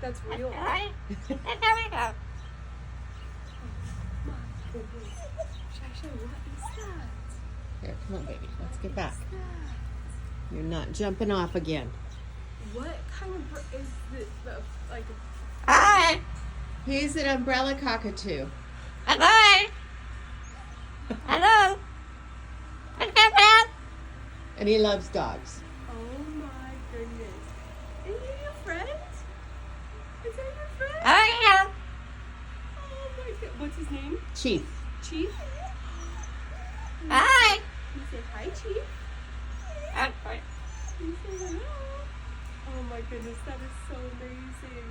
That's real. Hi. Shasha, what is that? Here, come on, baby. Let's get back. What is that? You're not jumping off again. What kind of is this? Like Hi. He's an umbrella cockatoo. Hello. Hello. And he loves dogs. oh my goodness. Is he your friend? Is that your friend? Oh yeah. Oh my god. What's his name? Chief. Chief? Hi. You say hi, Chief. Okay. You say hello. Oh my goodness, that is so amazing.